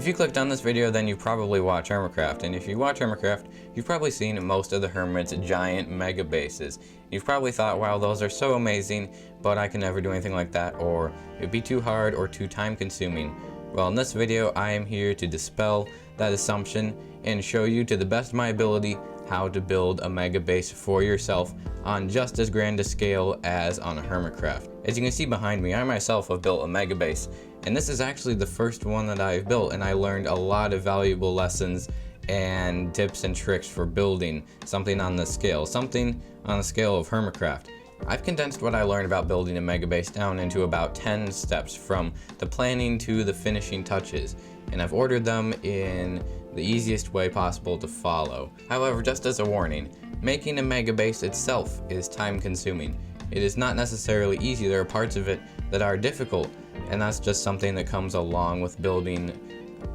If you clicked on this video, then you probably watch Hermitcraft, and if you watch Hermitcraft, you've probably seen most of the Hermit's giant mega bases. You've probably thought, wow, those are so amazing, but I can never do anything like that, or it'd be too hard or too time consuming. Well, in this video, I am here to dispel that assumption and show you to the best of my ability how to build a mega base for yourself on just as grand a scale as on a Hermitcraft. As you can see behind me, I myself have built a mega base, and this is actually the first one that I've built, and I learned a lot of valuable lessons and tips and tricks for building something on the scale of Hermitcraft. I've condensed what I learned about building a mega base down into about 10 steps, from the planning to the finishing touches, and I've ordered them in the easiest way possible to follow. However, just as a warning, making a mega base itself is time consuming. It is not necessarily easy. There are parts of it that are difficult, and that's just something that comes along with building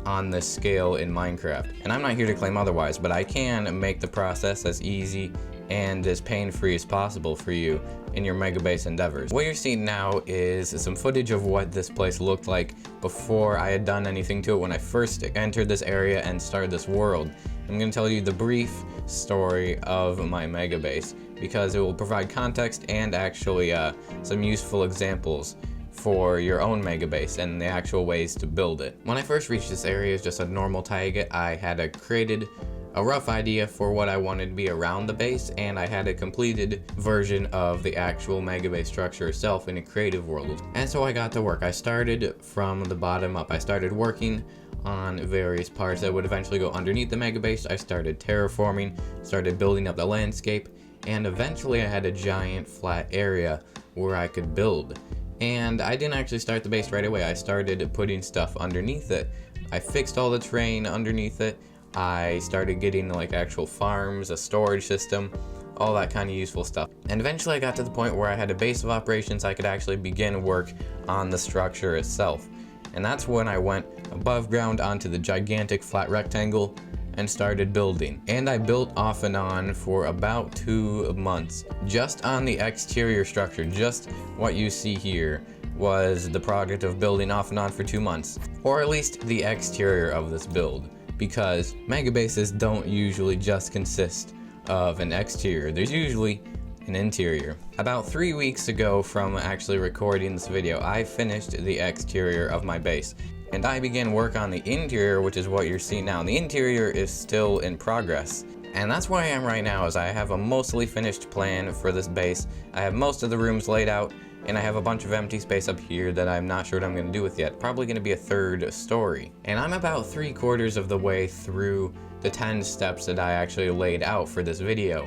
on this scale in Minecraft. And I'm not here to claim otherwise, but I can make the process as easy and as pain-free as possible for you in your mega base endeavors. What you're seeing now is some footage of what this place looked like before I had done anything to it when I first entered this area and started this world. I'm going to tell you the brief story of my mega base, because it will provide context and actually some useful examples for your own mega base and the actual ways to build it. When I first reached this area as just a normal taiga, I had created a rough idea for what I wanted to be around the base, and I had a completed version of the actual mega base structure itself in a creative world. And so I got to work. I started from the bottom up. I started working on various parts that would eventually go underneath the mega base. I started terraforming, started building up the landscape, and eventually I had a giant flat area where I could build. And I didn't actually start the base right away. I started putting stuff underneath it. I fixed all the terrain underneath it. I started getting like actual farms, a storage system, all that kind of useful stuff. And eventually I got to the point where I had a base of operations. I could actually begin work on the structure itself. And that's when I went above ground onto the gigantic flat rectangle and started building. And I built off and on for about 2 months. Just on the exterior structure, just what you see here was the product of building off and on for 2 months. Or at least the exterior of this build, because mega bases don't usually just consist of an exterior. There's usually an interior. About 3 weeks ago from actually recording this video, I finished the exterior of my base, and I began work on the interior, which is what you're seeing now. The interior is still in progress, and that's where I am right now. Is I have a mostly finished plan for this base. I have most of the rooms laid out, and I have a bunch of empty space up here that I'm not sure what I'm going to do with yet. Probably going to be a third story. And I'm about 3/4 of the way through the 10 steps that I actually laid out for this video.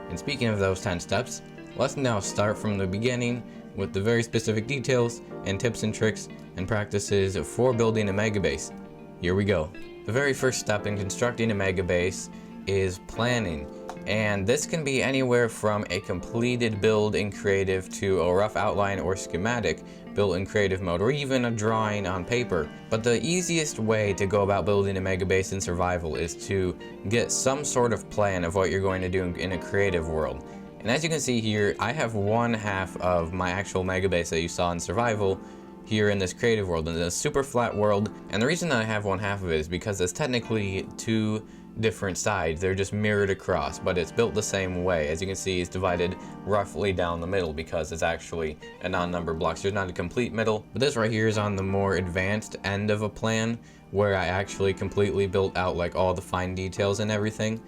And speaking of those 10 steps, let's now start from the beginning with the very specific details and tips and tricks and practices for building a mega base. Here we go. The very first step in constructing a mega base is planning. And this can be anywhere from a completed build in creative to a rough outline or schematic built in creative mode, or even a drawing on paper. But the easiest way to go about building a mega base in survival is to get some sort of plan of what you're going to do in a creative world. And as you can see here, I have 1/2 of my actual mega base that you saw in survival here in this creative world, in this super flat world. And the reason that I have 1/2 of it is because it's technically 2 different sides. They're just mirrored across, but it's built the same way. As you can see, it's divided roughly down the middle because it's actually a non-numbered block. So there's not a complete middle, but this right here is on the more advanced end of a plan, where I actually completely built out like all the fine details and everything.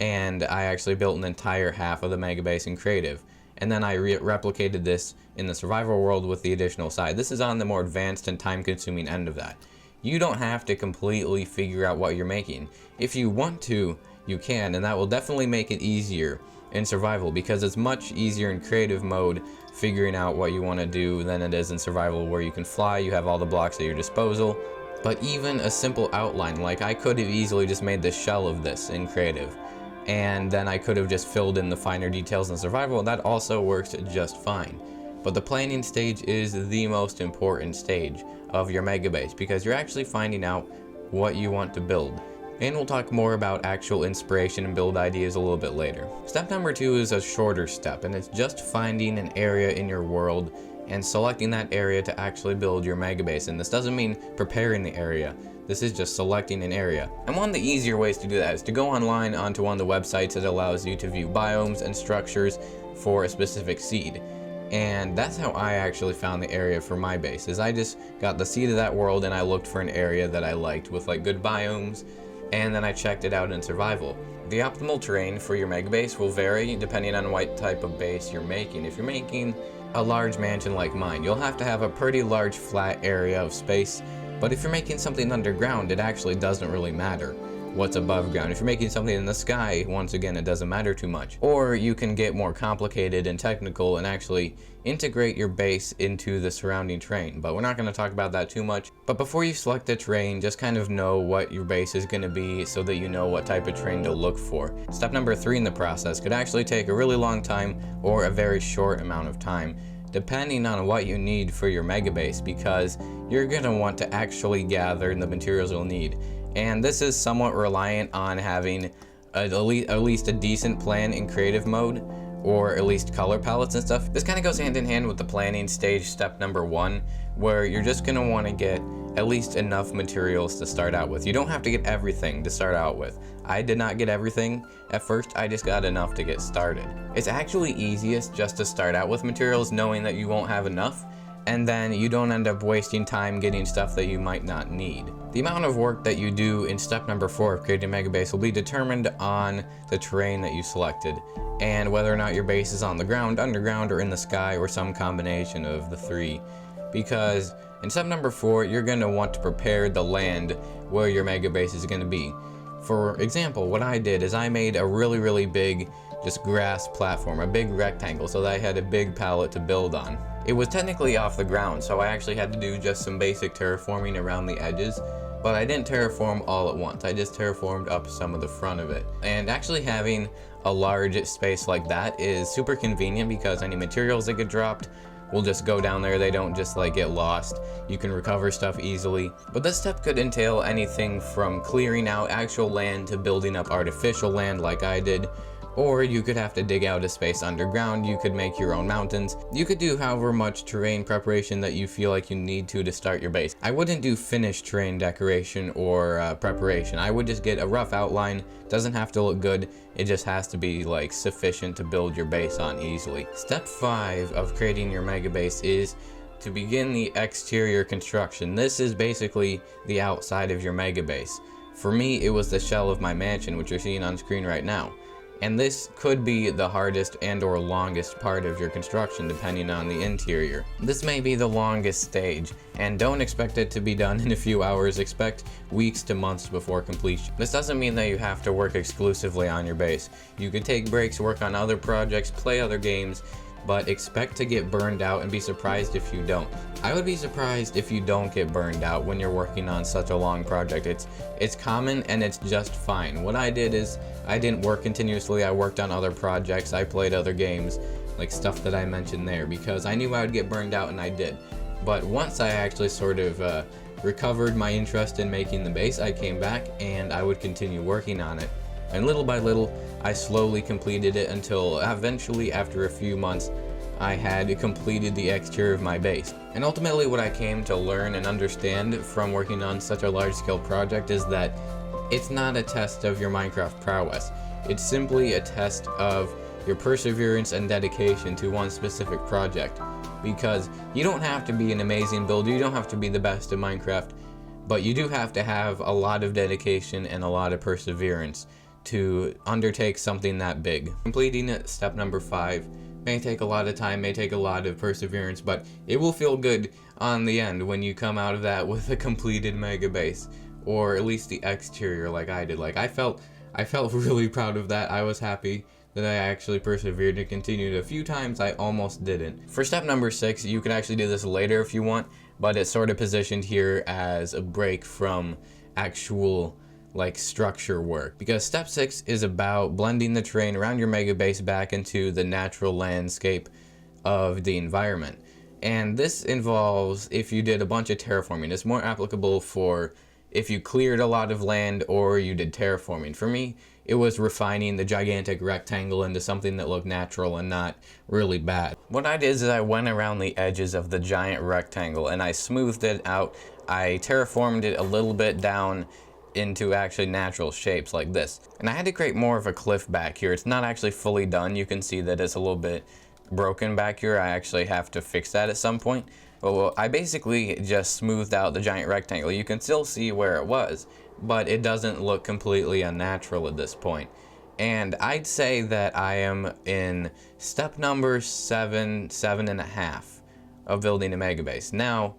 And I actually built an entire half of the mega base in creative. And then I replicated this in the survival world with the additional side. This is on the more advanced and time-consuming end of that. You don't have to completely figure out what you're making. If you want to, you can, and that will definitely make it easier in survival, because it's much easier in creative mode figuring out what you want to do than it is in survival, where you can fly, you have all the blocks at your disposal. But even a simple outline, like I could have easily just made the shell of this in creative, and then I could have just filled in the finer details in survival, and that also works just fine. But the planning stage is the most important stage of your mega base, because you're actually finding out what you want to build. And we'll talk more about actual inspiration and build ideas a little bit later. Step number 2 is a shorter step, and it's just finding an area in your world and selecting that area to actually build your mega base. And this doesn't mean preparing the area. This is just selecting an area. And one of the easier ways to do that is to go online onto one of the websites that allows you to view biomes and structures for a specific seed. And that's how I actually found the area for my base, is I just got the seed of that world and I looked for an area that I liked with like good biomes, and then I checked it out in survival. The optimal terrain for your mega base will vary depending on what type of base you're making. If you're making a large mansion like mine, you'll have to have a pretty large flat area of space, but if you're making something underground, it actually doesn't really matter what's above ground. If you're making something in the sky, once again, it doesn't matter too much. Or you can get more complicated and technical and actually integrate your base into the surrounding terrain, but we're not going to talk about that too much. But before you select the terrain, just kind of know what your base is going to be so that you know what type of terrain to look for. Step number 3 in the process could actually take a really long time or a very short amount of time, depending on what you need for your mega base, because you're going to want to actually gather the materials you'll need. And this is somewhat reliant on having at least a decent plan in creative mode, or at least color palettes and stuff. This kind of goes hand in hand with the planning stage, step number 1, where you're just going to want to get at least enough materials to start out with. You don't have to get everything to start out with. I did not get everything at first, I just got enough to get started. It's actually easiest just to start out with materials knowing that you won't have enough, and then you don't end up wasting time getting stuff that you might not need. The amount of work that you do in step number 4 of creating a mega base will be determined on the terrain that you selected, and whether or not your base is on the ground, underground, or in the sky, or some combination of the 3. Because in step number 4, you're going to want to prepare the land where your mega base is going to be. For example, what I did is I made a really big just grass platform, a big rectangle, so that I had a big palette to build on. It was technically off the ground, so I actually had to do just some basic terraforming around the edges, but I didn't terraform all at once. I just terraformed up some of the front of it. And actually having a large space like that is super convenient, because any materials that get dropped will just go down there. They don't just like get lost. You can recover stuff easily. But this step could entail anything from clearing out actual land to building up artificial land like I did. Or you could have to dig out a space underground, you could make your own mountains. You could do however much terrain preparation that you feel like you need to start your base. I wouldn't do finished terrain decoration or preparation. I would just get a rough outline. Doesn't have to look good, it just has to be like sufficient to build your base on easily. Step 5 of creating your mega base is to begin the exterior construction. This is basically the outside of your mega base. For me, it was the shell of my mansion, which you're seeing on screen right now. And this could be the hardest and or longest part of your construction depending on the interior. This may be the longest stage, and don't expect it to be done in a few hours, expect weeks to months before completion. This doesn't mean that you have to work exclusively on your base. You could take breaks, work on other projects, play other games, but expect to get burned out and be surprised if you don't. I would be surprised if you don't get burned out when you're working on such a long project. It's common and it's just fine. What I did is I didn't work continuously. I worked on other projects. I played other games, like stuff that I mentioned there, because I knew I would get burned out, and I did. But once I actually sort of recovered my interest in making the base, I came back and I would continue working on it. And little by little, I slowly completed it until eventually, after a few months, I had completed the exterior of my base. And ultimately what I came to learn and understand from working on such a large-scale project is that it's not a test of your Minecraft prowess. It's simply a test of your perseverance and dedication to one specific project. Because you don't have to be an amazing builder, you don't have to be the best at Minecraft, but you do have to have a lot of dedication and a lot of perseverance to undertake something that big. Completing step number 5 may take a lot of time, may take a lot of perseverance, but it will feel good on the end when you come out of that with a completed mega base, or at least the exterior like I did. Like I felt really proud of that. I was happy that I actually persevered and continued. A few times I almost didn't. For step number 6, you could actually do this later if you want, but it's sort of positioned here as a break from actual like structure work, because step 6 is about blending the terrain around your mega base back into the natural landscape of the environment. And this involves, if you did a bunch of terraforming, it's more applicable for if you cleared a lot of land or you did terraforming. For me, it was refining the gigantic rectangle into something that looked natural and not really bad. What I did is I went around the edges of the giant rectangle and I smoothed it out. I terraformed it a little bit down into actually natural shapes like this. And I had to create more of a cliff back here. It's not actually fully done. You can see that it's a little bit broken back here. I actually have to fix that at some point. Well, I basically just smoothed out the giant rectangle. You can still see where it was, but it doesn't look completely unnatural at this point. And I'd say that I am in step number 7.5 of building a mega base. Now,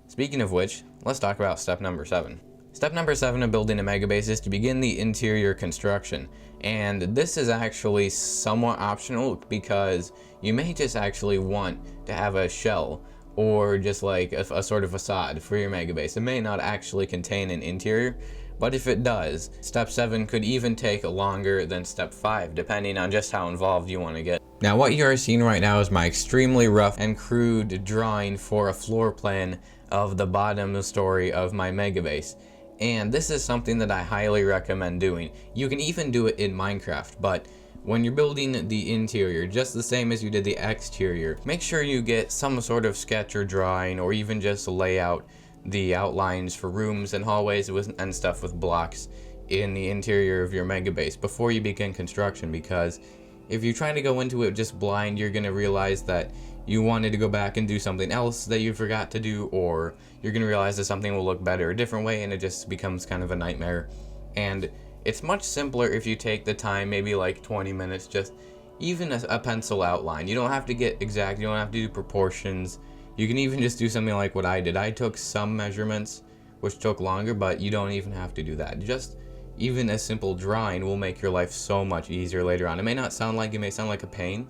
speaking of which, let's talk about step number 7. Step number 7 of building a mega base is to begin the interior construction. And this is actually somewhat optional because you may just actually want to have a shell or just like a sort of facade for your mega base. It may not actually contain an interior, but if it does, step 7 could even take longer than step 5, depending on just how involved you want to get. Now what you are seeing right now is my extremely rough and crude drawing for a floor plan of the bottom story of my mega base. And this is something that I highly recommend doing. You can even do it in Minecraft, but when you're building the interior, just the same as you did the exterior, make sure you get some sort of sketch or drawing, or even just lay out the outlines for rooms and hallways and stuff with blocks in the interior of your mega base before you begin construction, because if you try to go into it just blind, you're going to realize that you wanted to go back and do something else that you forgot to do, or you're going to realize that something will look better a different way, and it just becomes kind of a nightmare. And it's much simpler if you take the time, maybe like 20 minutes, just even a pencil outline. You don't have to get exact, you don't have to do proportions. You can even just do something like what I did. I took some measurements, which took longer, but you don't even have to do that. Just even a simple drawing will make your life so much easier later on. It may not sound like, it may sound like a pain,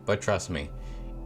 but trust me,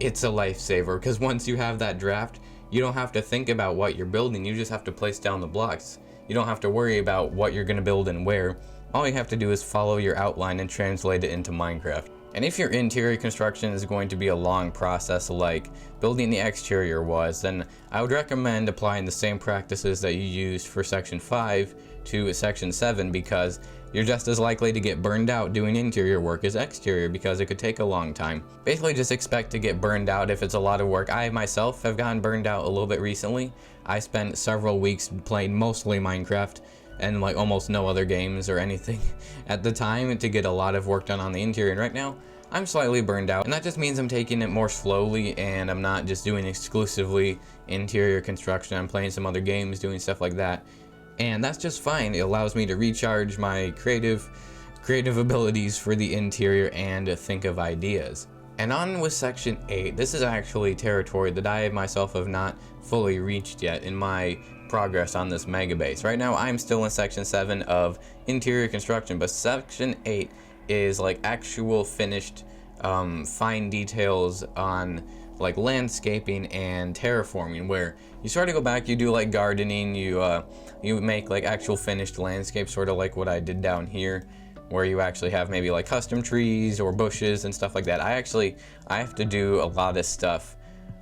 it's a lifesaver, because once you have that draft, you don't have to think about what you're building. You just have to place down the blocks. You don't have to worry about what you're going to build and where. All you have to do is follow your outline and translate it into Minecraft. And if your interior construction is going to be a long process like building the exterior was, then I would recommend applying the same practices that you used for section 5 to section 7, because you're just as likely to get burned out doing interior work as exterior, because it could take a long time. Basically just expect to get burned out if it's a lot of work. I myself have gotten burned out a little bit recently. I spent several weeks playing mostly Minecraft and like almost no other games or anything at the time to get a lot of work done on the interior. And right now, I'm slightly burned out, and that just means I'm taking it more slowly, and I'm not just doing exclusively interior construction. I'm playing some other games, doing stuff like that, and that's just fine. It allows me to recharge my creative abilities for the interior and to think of ideas. And on with section 8. This is actually territory that I myself have not fully reached yet in my progress on this mega base. Right now I'm still in section 7 of interior construction, but section 8 is like actual finished fine details on like landscaping and terraforming, where you sort of go back, you do like gardening, you make like actual finished landscapes, sort of like what I did down here, where you actually have maybe like custom trees or bushes and stuff like that. I have to do a lot of stuff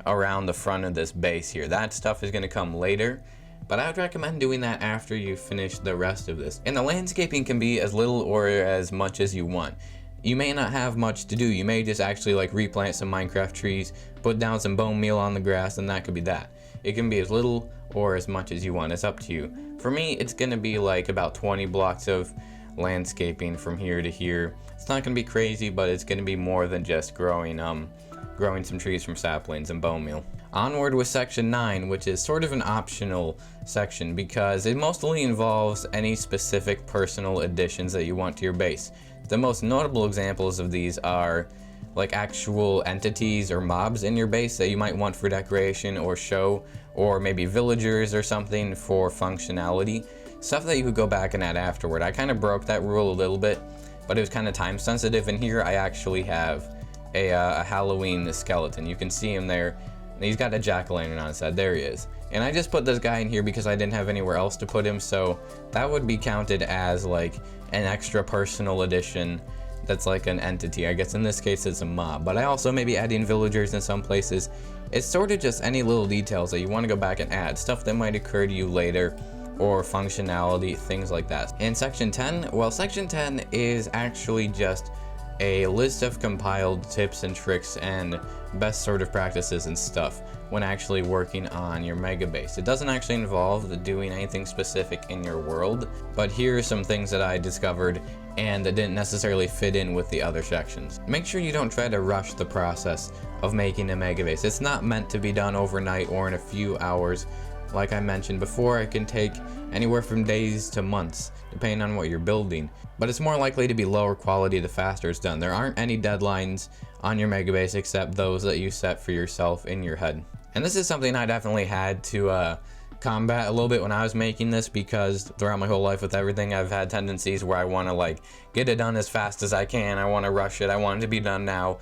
around the front of this base here. That stuff is going to come later, but I would recommend doing that after you finish the rest of this. And the landscaping can be as little or as much as you want. You may not have much to do. You may just actually like replant some Minecraft trees, put down some bone meal on the grass, and that could be that. It can be as little or as much as you want. It's up to you. For me, it's going to be like about 20 blocks of landscaping from here to here. It's not going to be crazy, but it's going to be more than just growing some trees from saplings and bone meal. Onward with section 9, which is sort of an optional section because it mostly involves any specific personal additions that you want to your base. The most notable examples of these are like actual entities or mobs in your base that you might want for decoration or show, or maybe villagers or something for functionality. Stuff that you could go back and add afterward. I kind of broke that rule a little bit, but it was kind of time sensitive, and here I actually have a Halloween skeleton. You can see him there. And he's got a jack-o'-lantern on his head. There he is. And I just put this guy in here because I didn't have anywhere else to put him, so that would be counted as like an extra personal addition that's like an entity. I guess in this case it's a mob, but I also may be adding villagers in some places. It's sort of just any little details that you want to go back and add, stuff that might occur to you later, or functionality, things like that. In section 10, well, section 10 is actually just a list of compiled tips and tricks and best sort of practices and stuff when actually working on your mega base. It doesn't actually involve doing anything specific in your world, but here are some things that I discovered and that didn't necessarily fit in with the other sections. Make sure you don't try to rush the process of making a mega base. It's not meant to be done overnight or in a few hours. Like I mentioned before, it can take anywhere from days to months, depending on what you're building. But it's more likely to be lower quality the faster it's done. There aren't any deadlines on your mega base except those that you set for yourself in your head. And this is something I definitely had to combat a little bit when I was making this, because throughout my whole life with everything, I've had tendencies where I want to like get it done as fast as I can. I want to rush it. I want it to be done now.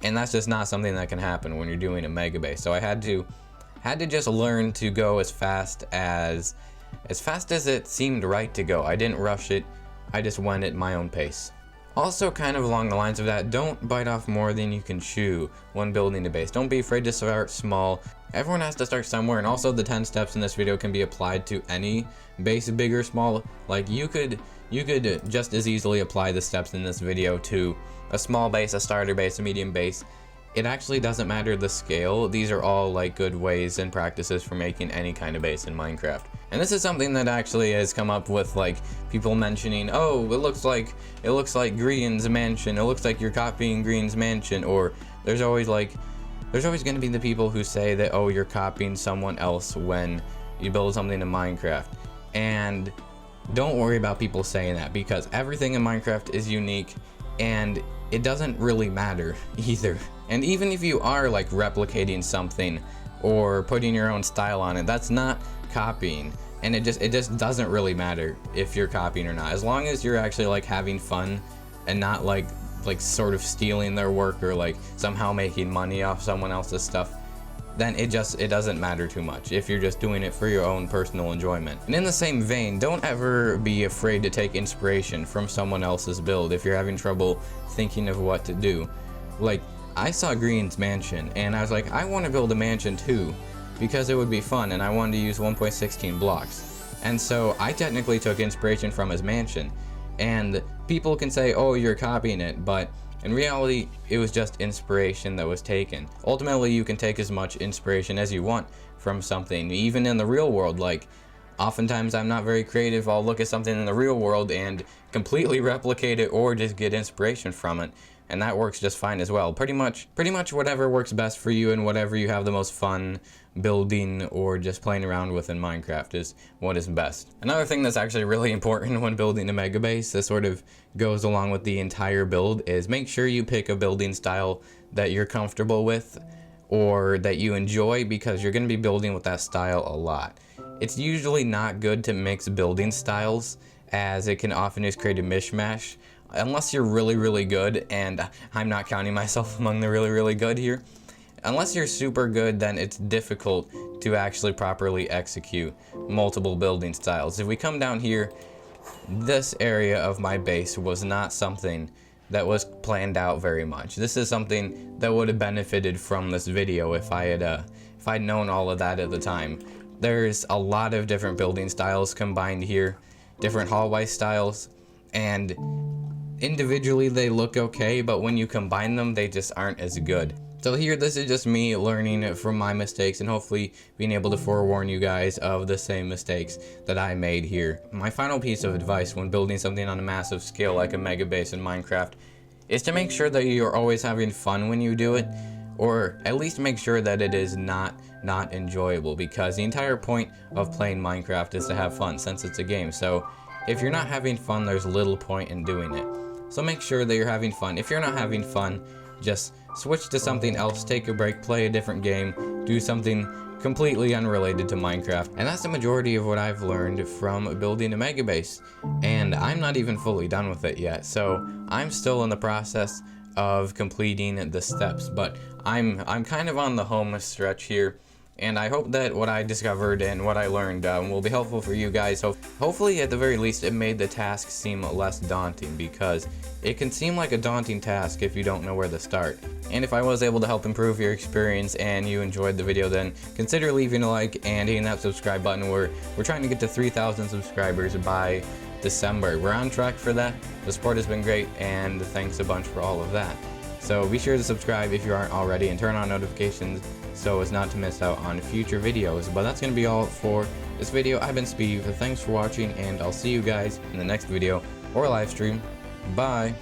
And that's just not something that can happen when you're doing a mega base. So I had to just learn to go as fast as it seemed right to go. I didn't rush it. I just went at my own pace. Also, kind of along the lines of that, don't bite off more than you can chew when building a base. Don't be afraid to start small. Everyone has to start somewhere, and also the 10 steps in this video can be applied to any base, big or small. Like you could just as easily apply the steps in this video to a small base, a starter base, a medium base. It actually doesn't matter the scale. These are all like good ways and practices for making any kind of base in Minecraft. And this is something that actually has come up with like people mentioning, oh, it looks like Green's mansion. It looks like you're copying Green's mansion. Or there's always going to be the people who say that, oh, you're copying someone else when you build something in Minecraft. And don't worry about people saying that, because everything in Minecraft is unique and it doesn't really matter either. And even if you are like replicating something or putting your own style on it, that's not copying. And it just doesn't really matter if you're copying or not, as long as you're actually like having fun and not like sort of stealing their work or like somehow making money off someone else's stuff. Then it doesn't matter too much if you're just doing it for your own personal enjoyment. And in the same vein, don't ever be afraid to take inspiration from someone else's build if you're having trouble thinking of what to do. Like, I saw Green's mansion and I was like, I want to build a mansion too, because it would be fun, and I wanted to use 1.16 blocks. And so I technically took inspiration from his mansion. And people can say, oh, you're copying it, but in reality, it was just inspiration that was taken. Ultimately, you can take as much inspiration as you want from something, even in the real world. Like, oftentimes I'm not very creative. I'll look at something in the real world and completely replicate it or just get inspiration from it. And that works just fine as well. Pretty much whatever works best for you and whatever you have the most fun building or just playing around with in Minecraft is what is best. Another thing that's actually really important when building a mega base, that sort of goes along with the entire build, is make sure you pick a building style that you're comfortable with or that you enjoy, because you're going to be building with that style a lot. It's usually not good to mix building styles, as it can often just create a mishmash. Unless you're really, really good, and I'm not counting myself among the really, really good here. Unless you're super good, then it's difficult to actually properly execute multiple building styles. If we come down here, this area of my base was not something that was planned out very much. This is something that would have benefited from this video if I'd known all of that at the time. There's a lot of different building styles combined here, different hallway styles, and individually they look okay, but when you combine them, they just aren't as good. So here, this is just me learning from my mistakes and hopefully being able to forewarn you guys of the same mistakes that I made here. My final piece of advice when building something on a massive scale like a mega base in Minecraft is to make sure that you're always having fun when you do it, or at least make sure that it is not enjoyable, because the entire point of playing Minecraft is to have fun, since it's a game. So if you're not having fun, there's little point in doing it. So make sure that you're having fun. If you're not having fun, just switch to something else, take a break, play a different game, do something completely unrelated to Minecraft. And that's the majority of what I've learned from building a mega base. And I'm not even fully done with it yet, so I'm still in the process of completing the steps, but I'm kind of on the home stretch here, And I hope that what I discovered and what I learned will be helpful for you guys. So hopefully, at the very least, it made the task seem less daunting, because it can seem like a daunting task if you don't know where to start. And if I was able to help improve your experience and you enjoyed the video, then consider leaving a like and hitting that subscribe button. We're trying to get to 3,000 subscribers by December. We're on track for that. The support has been great, and thanks a bunch for all of that. So be sure to subscribe if you aren't already, and turn on notifications so as not to miss out on future videos. But that's going to be all for this video. I've been Steve. Thanks for watching, and I'll see you guys in the next video or live stream. Bye.